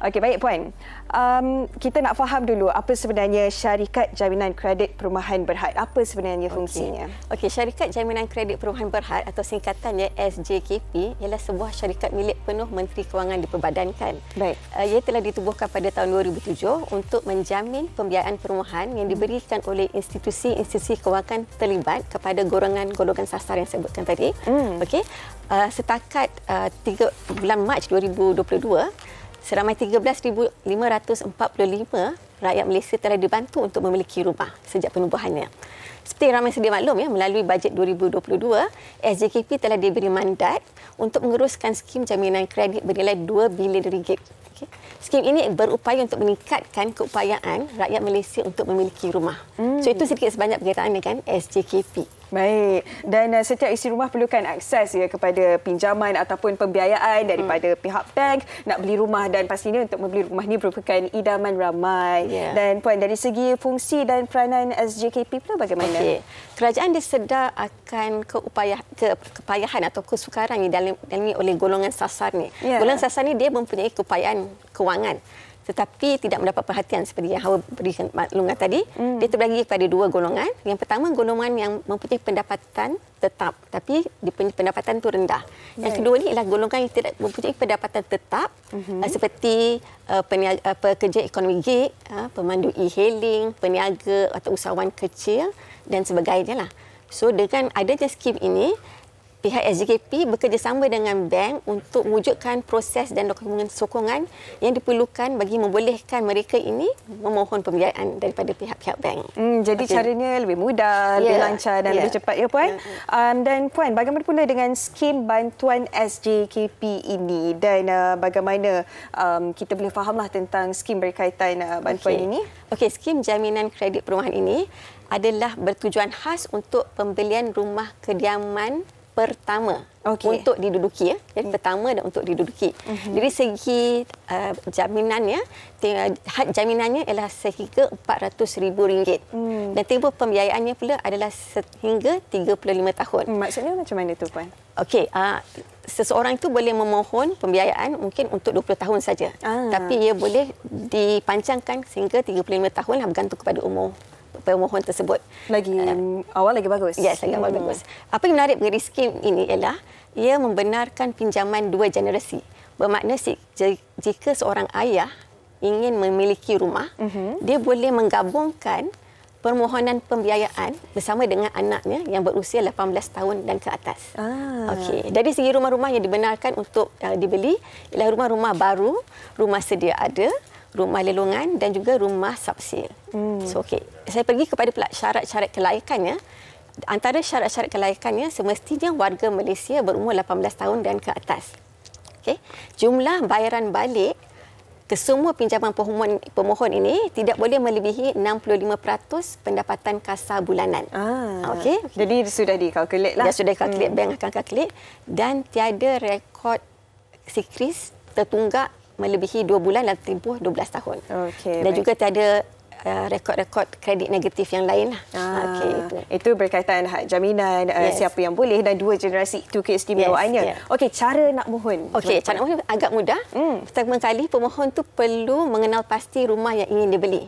Okey, baik Puan. Kita nak faham dulu apa sebenarnya Syarikat Jaminan Kredit Perumahan Berhad. Apa sebenarnya fungsinya? Okey, Syarikat Jaminan Kredit Perumahan Berhad atau singkatannya SJKP ialah sebuah syarikat milik penuh Menteri Kewangan diperbadankan. Baik. Ia telah ditubuhkan pada tahun 2007 untuk menjamin pembiayaan perumahan yang diberikan oleh institusi-institusi kewangan terlibat kepada golongan sasar yang saya sebutkan tadi. Okey. Setakat 3 bulan Mac 2022, seramai 13,545 rakyat Malaysia telah dibantu untuk memiliki rumah sejak penubuhannya. Seperti ramai sedia maklum ya, melalui bajet 2022, SJKP telah diberi mandat untuk menguruskan skim jaminan kredit bernilai RM2 bilion. Okay. Skim ini berupaya untuk meningkatkan keupayaan rakyat Malaysia untuk memiliki rumah. So itu sedikit sebanyak berkaitan dengan SJKP. Baik. Dan setiap isi rumah perlukan akses ya kepada pinjaman ataupun pembiayaan daripada pihak bank nak beli rumah, dan pastinya untuk membeli rumah ni merupakan idaman ramai. Dan Puan, dari segi fungsi dan peranan SJKP pula bagaimana? Kerajaan disedar akan kepayahan atau kesukaran yang dialami oleh golongan sasar ni. Golongan sasar ni dia mempunyai keupayaan kewangan, tetapi tidak mendapat perhatian seperti yang Hawa berikan maklumat tadi. Dia terbagi kepada dua golongan. Yang pertama, golongan yang mempunyai pendapatan tetap tapi pendapatan itu rendah. Yang kedua ni ialah golongan yang tidak mempunyai pendapatan tetap, seperti pekerja ekonomi gig, pemandu e-hailing, peniaga atau usahawan kecil dan sebagainya lah. So dengan adanya skim ini, pihak SJKP bekerjasama dengan bank untuk mewujudkan proses dan dokumen sokongan yang diperlukan bagi membolehkan mereka ini memohon pembiayaan daripada pihak-pihak bank. Jadi caranya lebih mudah, lebih lancar dan lebih cepat ya Puan. Dan Puan, bagaimana pula dengan skim bantuan SJKP ini, dan bagaimana kita boleh fahamlah tentang skim berkaitan bantuan ini? Okey, skim jaminan kredit perumahan ini adalah bertujuan khas untuk pembelian rumah kediaman pertama untuk diduduki, Jadi pertama dan untuk diduduki. Dari segi jaminannya, had jaminannya ialah sehingga RM400,000 dan tempoh pembiayaannya pula adalah sehingga 35 tahun. Maksudnya macam mana tu Puan? Okey, seseorang itu boleh memohon pembiayaan mungkin untuk 20 tahun saja. Tapi ia boleh dipanjangkan sehingga 35 tahun bergantung kepada umur pemohon tersebut. Lagi awal lagi bagus. Ya, lagi awal bagus. Apa yang menarik dari skim ini ialah ia membenarkan pinjaman dua generasi. Bermakna jika seorang ayah ingin memiliki rumah, dia boleh menggabungkan permohonan pembiayaan bersama dengan anaknya yang berusia 18 tahun dan ke atas. Okey, dari segi rumah-rumah yang dibenarkan untuk dibeli ialah rumah-rumah baru, rumah sedia ada, rumah lelongan dan juga rumah subsil. So okey, saya pergi kepada pula syarat-syarat kelayakannya. Antara syarat-syarat kelayakannya semestinya warga Malaysia berumur 18 tahun dan ke atas. Okey, jumlah bayaran balik ke semua pinjaman pemohon ini tidak boleh melebihi 65% pendapatan kasar bulanan. Okey. Jadi sudah dikalkulate lah. Ya, sudah dikalkulate, bank akan kalkulate, dan tiada rekod sikris tertunggak melebihi 2 bulan dalam tempoh 12 tahun. Dan juga tiada rekod-rekod kredit negatif yang lain. Itu berkaitan hak jaminan, siapa yang boleh, dan dua generasi itu keistimewaannya. Okey, cara nak mohon. Okey, cara nak mohon agak mudah. Pertama kali, pemohon tu perlu mengenal pasti rumah yang ingin dibeli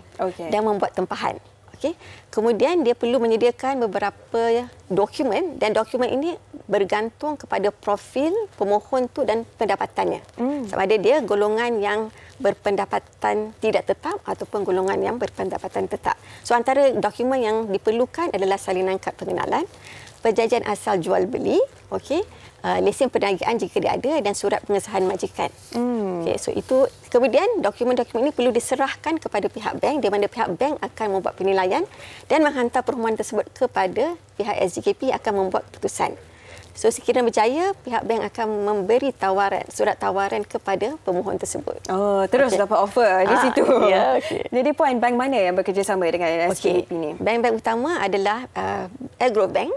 dan membuat tempahan. Okey. Kemudian dia perlu menyediakan beberapa dokumen, dan dokumen ini bergantung kepada profil pemohon tu dan pendapatannya. Sama ada dia golongan yang berpendapatan tidak tetap ataupun golongan yang berpendapatan tetap. So antara dokumen yang diperlukan adalah salinan kad pengenalan, perjanjian asal jual beli, lesen perniagaan jika dia ada, dan surat pengesahan majikan. So itu, kemudian dokumen-dokumen ini perlu diserahkan kepada pihak bank, di mana pihak bank akan membuat penilaian dan menghantar permohonan tersebut kepada pihak SJKP akan membuat keputusan. So sekiranya berjaya, pihak bank akan memberi surat tawaran kepada pemohon tersebut. Terus dapat offer di situ. Jadi Puan, bank mana yang bekerjasama dengan SJKP ni? Bank-bank utama adalah Agro Bank,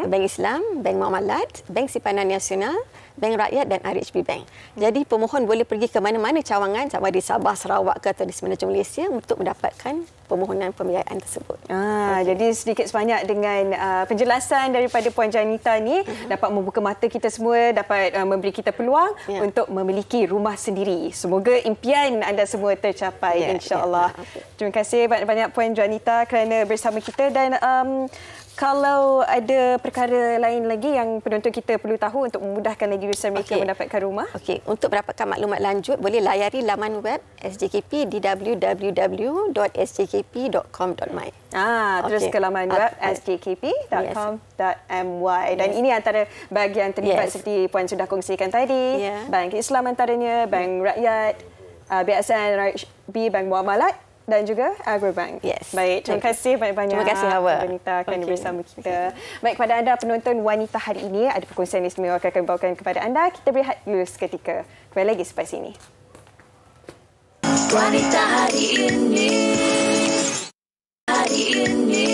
Bank Islam, Bank Muamalat, Bank Simpanan Nasional, Bank Rakyat dan RHB Bank. Jadi pemohon boleh pergi ke mana-mana cawangan, sama di Sabah, Sarawak ke atau di semenanjung Malaysia untuk mendapatkan permohonan pembiayaan tersebut. Jadi sedikit sebanyak dengan penjelasan daripada Puan Janita ni dapat membuka mata kita semua, dapat memberi kita peluang untuk memiliki rumah sendiri. Semoga impian anda semua tercapai, insya-Allah. Terima kasih banyak-banyak Puan Janita kerana bersama kita, dan kalau ada perkara lain lagi yang penonton kita perlu tahu untuk memudahkan lagi usaha mereka mendapatkan rumah. Untuk mendapatkan maklumat lanjut, boleh layari laman web SJKP di www.sjkp.com.my. Terus ke laman web sjkp.com.my. Dan ini antara bahagian terlibat seperti Puan sudah kongsikan tadi. Bank Islam antaranya, Bank Rakyat, BSN, RHB, Bank Muamalat dan juga Agrobank. Baik, terima kasih banyak-banyak. Terima kasih Hawa. Wanita kerana bersama kita. Baik, pada anda penonton wanita hari ini, ada perkongsian istimewa akan kami bawakan kepada anda. Kita berehat dulu seketika. Kembali lagi selepas ini. Wanita hari ini. Hari ini.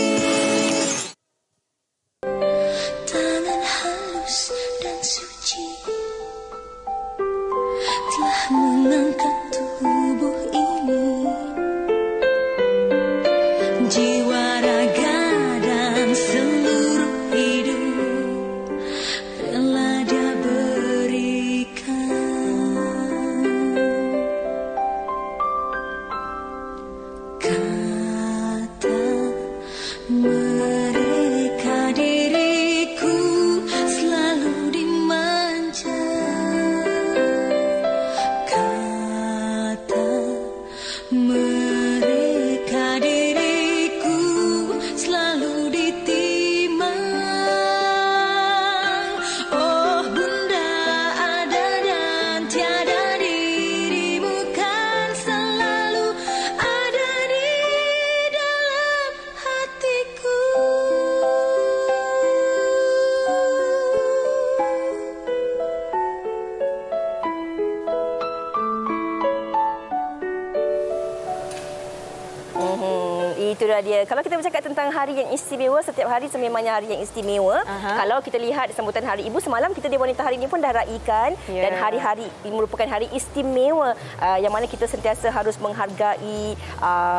Itu dia. Kalau kita bercakap tentang hari yang istimewa, setiap hari sememangnya hari yang istimewa. Kalau kita lihat sambutan Hari Ibu semalam, kita di Wanita Hari ini pun dah raikan. Dan hari-hari merupakan hari istimewa yang mana kita sentiasa harus menghargai,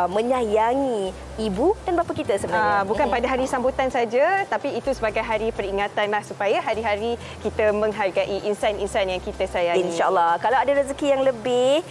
menyayangi ibu dan bapa kita sebenarnya. Bukan pada hari sambutan saja, tapi itu sebagai hari peringatan lah supaya hari-hari kita menghargai insan-insan yang kita sayangi. InsyaAllah. Kalau ada rezeki yang lebih,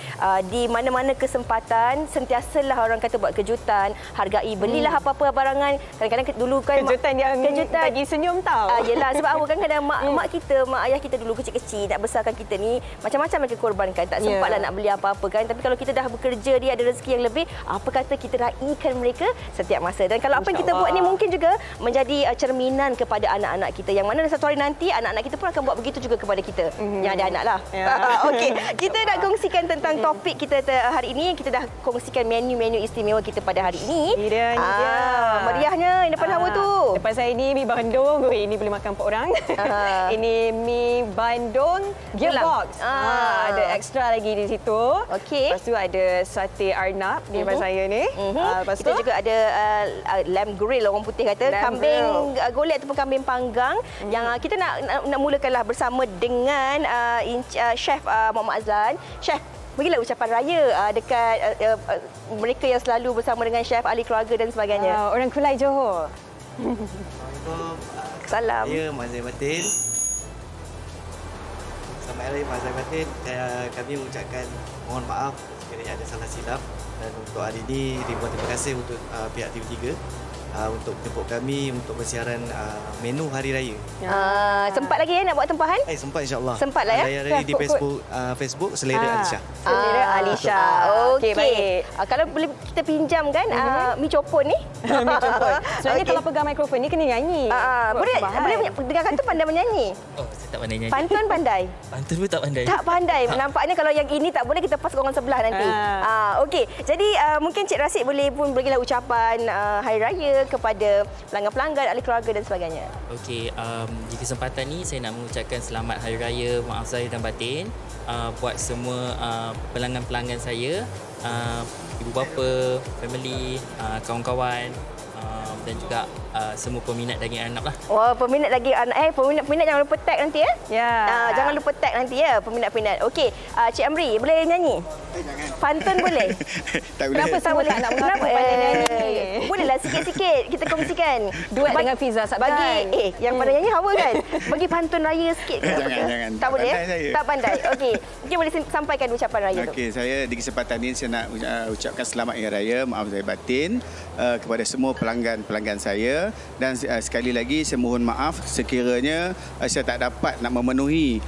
di mana-mana kesempatan, sentiasalah orang kata buat kejutan, hargai, belilah apa-apa barangan. Kadang-kadang dulu kan kejutan yang bagi senyum tau. Yelah, sebab apa kan kadang mak kita, mak ayah kita dulu kecil-kecil nak besarkan kita ni, macam-macam mereka korbankan. Tak sempatlah nak beli apa-apa kan. Tapi kalau kita dah bekerja, dia ada rezeki yang lebih, apa kata kita raikan mereka setiap masa. Dan kalau apa yang kita buat ni mungkin juga menjadi cerminan kepada anak-anak kita. Yang mana satu hari nanti anak-anak kita pun akan buat begitu juga kepada kita. Yang ada anak lah. Okey, kita nak kongsikan tentang topik kita hari ini. Kita dah kongsikan menu-menu istimewa kita pada hari ini. Meriahnya yang depan hawa tu. Depan saya ni mi Bandung. Ini boleh makan 4 orang. Ini mi Bandung Gearbox. Ada ekstra lagi di situ. Okey. Lepas tu ada sate arnab di depan saya ni. Lepas kita juga ada lamb grill, orang putih kata, kambing golek ataupun kambing panggang. Yang kita nak mulakanlah bersama dengan Chef Muhammad Azlan. Chef, bagilah ucapan raya dekat mereka yang selalu bersama dengan Chef, ahli keluarga dan sebagainya. Orang Kulai Johor. Salam. Ya, Mak Zahir Batin. Selamat Hari Mak Zahir Batin. Kami mengucapkan mohon maaf sekiranya ada salah silap. Dan untuk hari ini, ribuan terima kasih untuk pihak TV3 untuk menjemput kami untuk bersiaran menu Hari Raya. Sempat lagi nak buat tempahan? Sempat insyaAllah. Sempat lah ya. Hari di Facebook Selera Alisha. Selera Alisha. Okey. Baik. Kalau boleh kita pinjam kan mi copon ni. Mi copon. Sebenarnya kalau pegang mikrofon ni kena nyanyi. Boleh dengarkan tu pandai menyanyi. Oh, saya tak pandai nyanyi. Pantun pandai. Pantun pun tak pandai. Tak pandai. Nampaknya kalau yang ini tak boleh, kita pas orang sebelah nanti. Okey. Jadi mungkin Cik Rasid boleh pun berilah ucapan Hari Raya kepada pelanggan-pelanggan, ahli keluarga dan sebagainya. Okey, di kesempatan ni saya nak mengucapkan selamat Hari Raya Maaf Zahir dan Batin buat semua pelanggan-pelanggan saya, ibu bapa, family, kawan-kawan dan juga semua peminat daging arnab lah. Oh, peminat daging arnab. Peminat jangan lupa tag nanti ya. Jangan lupa tag nanti ya peminat-peminat. Okey, Cik Amri boleh nyanyi? Jangan. Pantun boleh? Tak boleh. Kenapa sama tak nak mengaku pandai nyanyi? Bolehlah sikit-sikit kita kongsikan. Duet dengan Fiza Sabkan. Bagi yang pandai nyanyi Hawa kan? Bagi pantun raya sikit ke? Jangan. Tak boleh? Saya. Tak pandai. Okey. Mungkin boleh sampaikan ucapan raya tu. Okey, saya di kesempatan ini saya nak ucapkan selamat Hari Raya Maaf Zahir Batin kepada semua pelanggan saya, dan sekali lagi saya mohon maaf sekiranya saya tak dapat nak memenuhi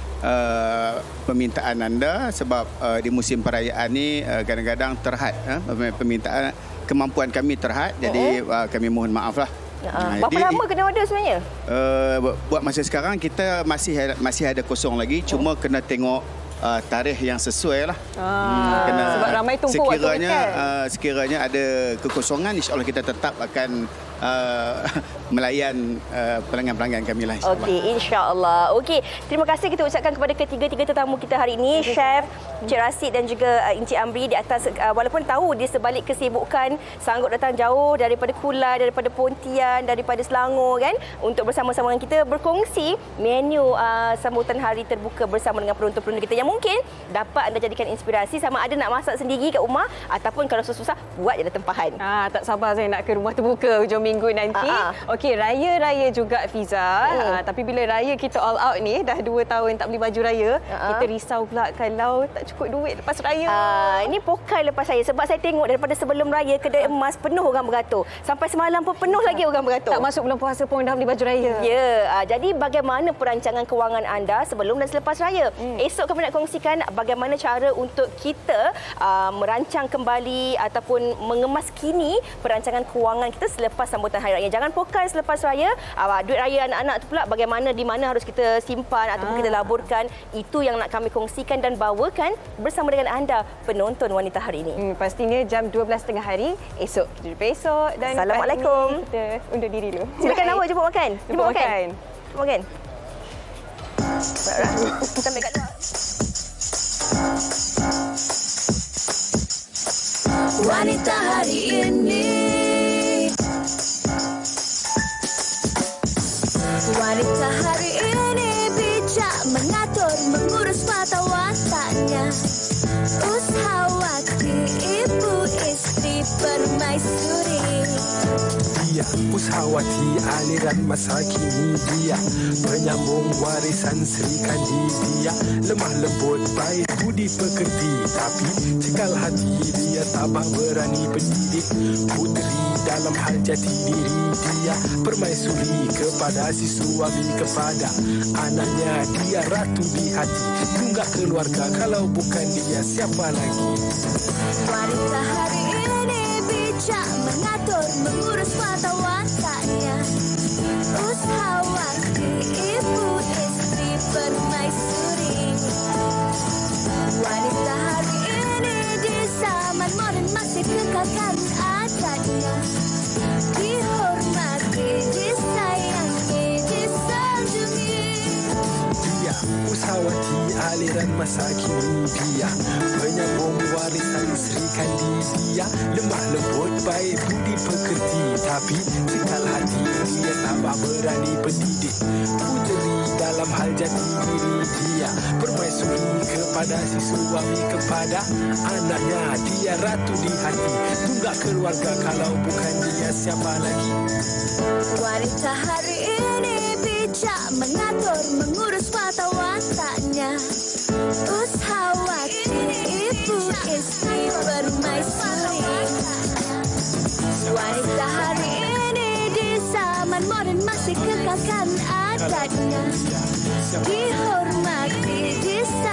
permintaan anda sebab di musim perayaan ni kadang-kadang terhad permintaan, kemampuan kami terhad, jadi kami mohon maaf lah. Berapa lama kena order sebenarnya? Buat masa sekarang kita masih ada kosong lagi, cuma kena tengok tarikh yang sesuai lah. Sebab ramai tumpuk waktu weekend. Sekiranya ada kekosongan, insyaAllah kita tetap akan melayan pelanggan-pelanggan kami lah. Okey, insyaAllah. Okey, terima kasih kita ucapkan kepada ketiga-tiga tetamu kita hari ini, Chef, Cik Rasid dan juga Encik Amri di atas, walaupun tahu di sebalik kesibukan sanggup datang jauh daripada Kulai, daripada Pontian, daripada Selangor kan, untuk bersama-sama dengan kita berkongsi menu sambutan hari terbuka bersama dengan penonton-penonton kita yang mungkin dapat anda jadikan inspirasi sama ada nak masak sendiri kat rumah ataupun kalau susah buat je tempahan. Tak sabar saya nak ke rumah terbuka hujung minggu nanti. Okey, raya-raya juga Fiza. Tapi bila raya kita all out ni, dah 2 tahun tak beli baju raya, kita risau pula kalau tak cukup duit lepas raya. Ini pokai lepas saya sebab saya tengok daripada sebelum raya kedai emas penuh orang beratur. Sampai semalam pun penuh lagi orang beratur. Tak masuk bulan puasa pun dah beli baju raya. Ya, jadi bagaimana perancangan kewangan anda sebelum dan selepas raya? Esok kami nak kongsikan bagaimana cara untuk kita merancang kembali ataupun mengemas kini perancangan kewangan kita selepas sambutan Hari Raya. Jangan pokai selepas raya. Duit raya anak-anak tu pula bagaimana, di mana harus kita simpan ataupun kita laburkan. Itu yang nak kami kongsikan dan bawakan bersama dengan anda penonton wanita hari ini. Pastinya jam 12.30 hari esok. Kita jumpa esok. Dan Assalamualaikum. Kita undur diri dulu. Silakan awak jemput makan. Jemput makan. Jemput makan. Sampai kat luar. Wanita hari ini. wataknya. Usahawati, ibu istri permaisuri. Dia Usahawati, aliran masa kini dia, penyambung warisan Sri Kandi dia. Lemah lembut, baik budi pekerti, tapi cekal hati dia tabah berani pendidik. Puteri dalam hal jati diri dia, permaisuri kepada si suami, kepada anaknya. Dia ratu di hati, tunggak keluarga, kalau bukan dia siapa lagi? Wanita hari ini bijak mengatur, mengurus watak-wataknya. Usahawati, ibu istri permaisuri. Wanita hari ini di zaman moden masih kekalkan adatnya. Dihormati, disayangi, disanjungi. Dia Usahawati, aliran masa kini dia, penyambung warisan Sri Kandi dia. Lemah lembut, baik budi pekerti, tapi cekal hati dia tabah berani pendidik. Puteri dalam hal jati diri dia, permaisuri kepada si suami, kepada anaknya. Dia ratu di hati, tunggak keluarga, kalau bukan dia siapa lagi? Wanita hari ini bijak mengatur, mengurus watak-wataknya. Usahawati, ibu istri permaisuri. Wanita hari ini di zaman moden masih kekalkan adatnya. Dihormati, disayangi.